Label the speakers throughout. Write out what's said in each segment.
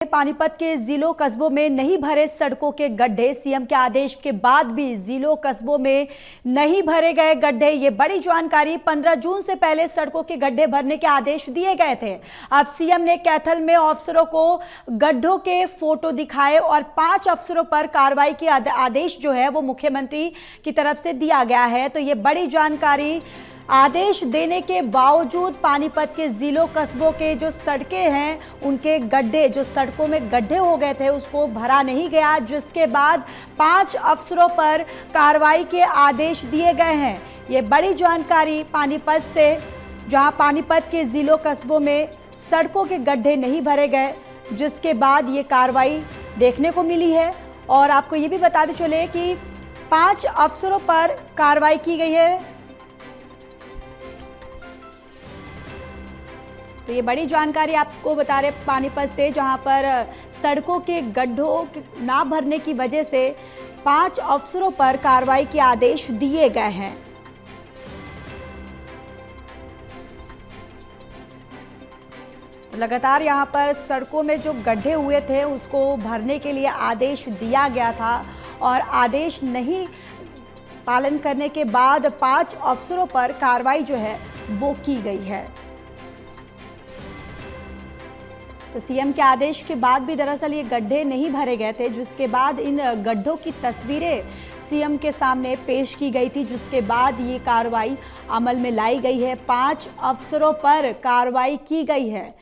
Speaker 1: पानीपत के जिलों कस्बों में नहीं भरे सड़कों के गड्ढे। सीएम के आदेश के बाद भी जिलों कस्बों में नहीं भरे गए गड्ढे। ये बड़ी जानकारी। 15 जून से पहले सड़कों के गड्ढे भरने के आदेश दिए गए थे। अब सीएम ने कैथल में अफसरों को गड्ढों के फोटो दिखाए और 5 अफसरों पर कार्रवाई के आदेश जो है वो मुख्यमंत्री की तरफ से दिया गया है। तो ये बड़ी जानकारी। आदेश देने के बावजूद पानीपत के जिलों कस्बों के जो सड़कें हैं उनके गड्ढे, जो सड़कों में गड्ढे हो गए थे, उसको भरा नहीं गया, जिसके बाद 5 अफसरों पर कार्रवाई के आदेश दिए गए हैं। ये बड़ी जानकारी पानीपत से, जहां पानीपत के जिलों कस्बों में सड़कों के गड्ढे नहीं भरे गए, जिसके बाद ये कार्रवाई देखने को मिली है। और आपको ये भी बताते चले कि 5 अफसरों पर कार्रवाई की गई है। तो ये बड़ी जानकारी आपको बता रहे पानीपत से, जहां पर सड़कों के गड्ढों ना भरने की वजह से 5 अफसरों पर कार्रवाई के आदेश दिए गए हैं। लगातार यहां पर सड़कों में जो गड्ढे हुए थे उसको भरने के लिए आदेश दिया गया था और आदेश नहीं पालन करने के बाद 5 अफसरों पर कार्रवाई जो है वो की गई है। तो सीएम के आदेश के बाद भी दरअसल ये गड्ढे नहीं भरे गए थे, जिसके बाद इन गड्ढों की तस्वीरें सीएम के सामने पेश की गई थी, जिसके बाद ये कार्रवाई अमल में लाई गई है। 5 अफसरों पर कार्रवाई की गई है।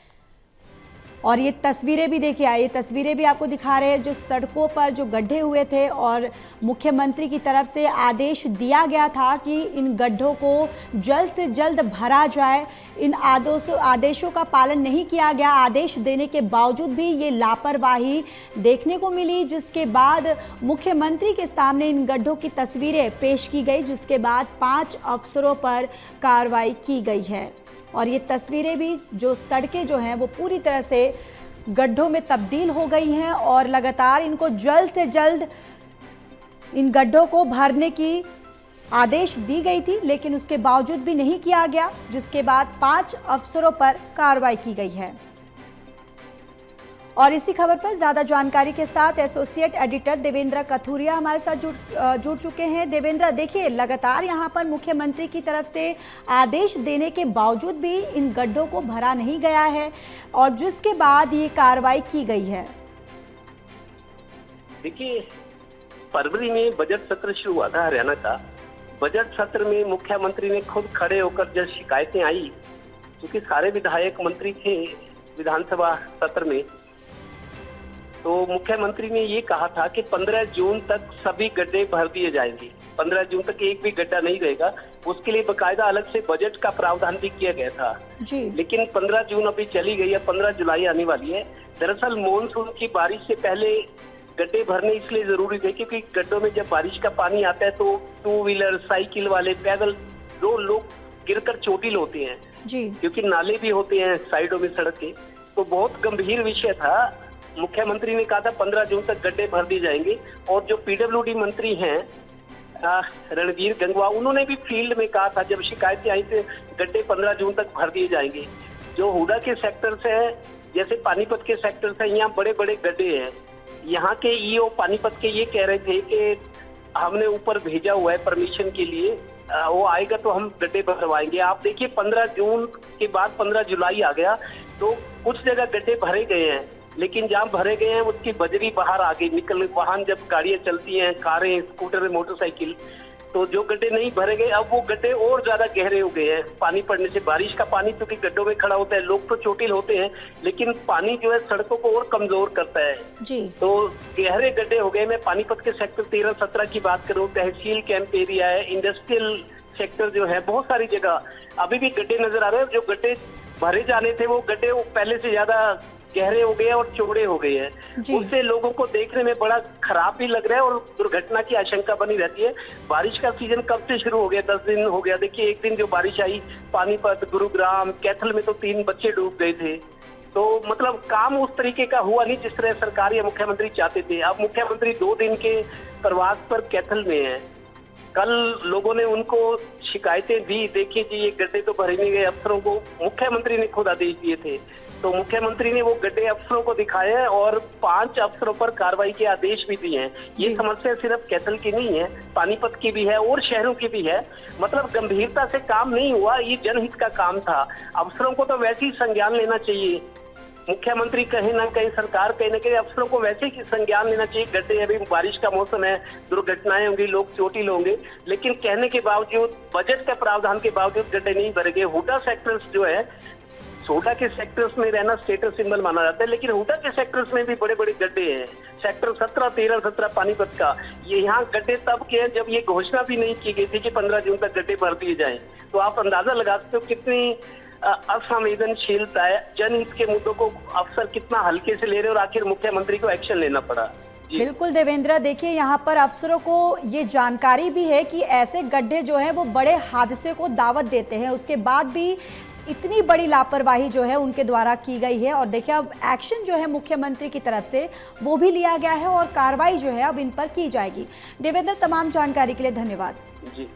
Speaker 1: और ये तस्वीरें भी देखिए, ये तस्वीरें भी आपको दिखा रहे हैं जो सड़कों पर जो गड्ढे हुए थे और मुख्यमंत्री की तरफ से आदेश दिया गया था कि इन गड्ढों को जल्द से जल्द भरा जाए। इन आदेशों का पालन नहीं किया गया। आदेश देने के बावजूद भी ये लापरवाही देखने को मिली, जिसके बाद मुख्यमंत्री के सामने इन गड्ढों की तस्वीरें पेश की गई, जिसके बाद 5 अफसरों पर कार्रवाई की गई है। और ये तस्वीरें भी, जो सड़कें जो हैं वो पूरी तरह से गड्ढों में तब्दील हो गई हैं और लगातार इनको जल्द से जल्द इन गड्ढों को भरने की आदेश दी गई थी, लेकिन उसके बावजूद भी नहीं किया गया, जिसके बाद 5 अफसरों पर कार्रवाई की गई है। और इसी खबर पर ज्यादा जानकारी के साथ एसोसिएट एडिटर देवेंद्र कथुरिया हमारे साथ जुड़ चुके हैं। देवेंद्र, देखिए, लगातार यहां पर मुख्यमंत्री की तरफ से आदेश देने के बावजूद भी इन गड्ढों को भरा नहीं गया है और जिसके बाद ये कार्रवाई की गई है।
Speaker 2: देखिए, फरवरी में बजट सत्र शुरू हुआ था हरियाणा का। बजट सत्र में मुख्यमंत्री ने खुद खड़े होकर जब शिकायतें आई, क्योंकि सारे विधायक मंत्री थे विधानसभा सत्र में, तो मुख्यमंत्री ने ये कहा था कि 15 जून तक सभी गड्ढे भर दिए जाएंगे। 15 जून तक एक भी गड्ढा नहीं रहेगा। उसके लिए बकायदा अलग से बजट का प्रावधान भी किया गया था
Speaker 1: जी।
Speaker 2: लेकिन 15 जून अभी चली गई है, 15 जुलाई आने वाली है। दरअसल मानसून की बारिश से पहले गड्ढे भरने इसलिए जरूरी थे क्योंकि गड्ढों में जब बारिश का पानी आता है तो 2 व्हीलर, साइकिल वाले, पैदल लोग गिरकर चोटिल होते हैं
Speaker 1: जी, क्योंकि
Speaker 2: नाले भी होते हैं साइडों में सड़क के। तो बहुत गंभीर विषय था। मुख्यमंत्री ने कहा था 15 जून तक गड्ढे भर दिए जाएंगे। और जो पीडब्ल्यूडी मंत्री हैं रणवीर गंगवा, उन्होंने भी फील्ड में कहा था जब शिकायतें आई थे गड्ढे 15 जून तक भर दिए जाएंगे। जो हुडा के सेक्टर से है, जैसे पानीपत के सेक्टर से, यहाँ बड़े बड़े गड्ढे हैं। यहाँ के ईओ पानीपत के ये कह रहे थे कि हमने ऊपर भेजा हुआ है परमिशन के लिए, वो आएगा तो हम गड्ढे भरवाएंगे। आप देखिए, 15 जून के बाद 15 जुलाई आ गया तो कुछ जगह गड्ढे भरे गए हैं, लेकिन जहाँ भरे गए हैं उसकी बजरी बाहर आ गई, निकल वाहन जब गाड़ियां चलती हैं, कारें, स्कूटर, मोटरसाइकिल, तो जो गड्ढे नहीं भरे गए अब वो गड्ढे और ज्यादा गहरे हो गए हैं पानी पड़ने से। बारिश का पानी क्योंकि गड्ढों में खड़ा होता है, लोग तो चोटिल होते हैं, लेकिन पानी जो है सड़कों को और कमजोर करता है
Speaker 1: जी।
Speaker 2: तो गहरे गड्ढे हो गए। मैं पानीपत के सेक्टर 13-17 की बात करूँ, तहसील कैंप एरिया है, इंडस्ट्रियल सेक्टर जो है, बहुत सारी जगह अभी भी गड्ढे नजर आ रहे हैं। जो गड्ढे भरे जाने थे वो गड्ढे पहले से ज्यादा गहरे हो गए और चौड़े हो गए हैं। उससे लोगों को देखने में बड़ा खराब भी लग रहा है और दुर्घटना की आशंका बनी रहती है। बारिश का सीजन कब से शुरू हो गया? 10 दिन हो गया। देखिए, एक दिन जो बारिश आई पानीपत, गुरुग्राम, कैथल में तो 3 बच्चे डूब गए थे। तो मतलब काम उस तरीके का हुआ नहीं जिस तरह सरकार या मुख्यमंत्री चाहते थे। अब मुख्यमंत्री 2 दिन के प्रवास पर कैथल में है। कल लोगों ने उनको शिकायतें दी, देखिए जी ये गड्ढे तो भरे नहीं गए। अफसरों को मुख्यमंत्री ने खुद आदेश दिए थे तो मुख्यमंत्री ने वो गड्ढे अफसरों को दिखाए हैं और 5 अफसरों पर कार्रवाई के आदेश भी दिए हैं। ये समस्या सिर्फ कैथल की नहीं है, पानीपत की भी है और शहरों की भी है। मतलब गंभीरता से काम नहीं हुआ, ये जनहित का काम था। अफसरों को तो वैसे ही संज्ञान लेना चाहिए। मुख्यमंत्री कहीं ना कहीं, सरकार कहीं ना कहीं अफसरों को वैसे ही संज्ञान लेना चाहिए। गड्ढे, अभी बारिश का मौसम है, दुर्घटनाएं होंगी, लोग चोटिल होंगे, लेकिन कहने के बावजूद, बजट का प्रावधान के बावजूद गड्ढे नहीं भरे गए। हुडा सेक्टर्स जो है, हुडा के सेक्टर्स में रहना स्टेटस सिंबल माना जाता है, लेकिन हुडा के सेक्टर्स में भी बड़े बड़े गड्ढे हैं। सेक्टर 17, 13, 17 पानीपत का, ये यहाँ गड्ढे तब के हैं जब ये घोषणा भी नहीं की गई थी कि 15 जून तक गड्ढे भर दिए जाएं। तो आप अंदाजा लगा सकते हो कितनी असंवेदनशीलता है। जनहित के मुद्दों को अफसर कितना हल्के से ले रहे और आखिर मुख्यमंत्री को एक्शन लेना पड़ा।
Speaker 1: बिल्कुल देवेंद्र, देखिए यहाँ पर अफसरों को ये जानकारी भी है कि ऐसे गड्ढे जो है वो बड़े हादसे को दावत देते हैं, उसके बाद भी इतनी बड़ी लापरवाही जो है उनके द्वारा की गई है। और देखिए अब एक्शन जो है मुख्यमंत्री की तरफ से वो भी लिया गया है और कार्रवाई जो है अब इन पर की जाएगी। देवेंद्र, तमाम जानकारी के लिए धन्यवाद।
Speaker 2: जी।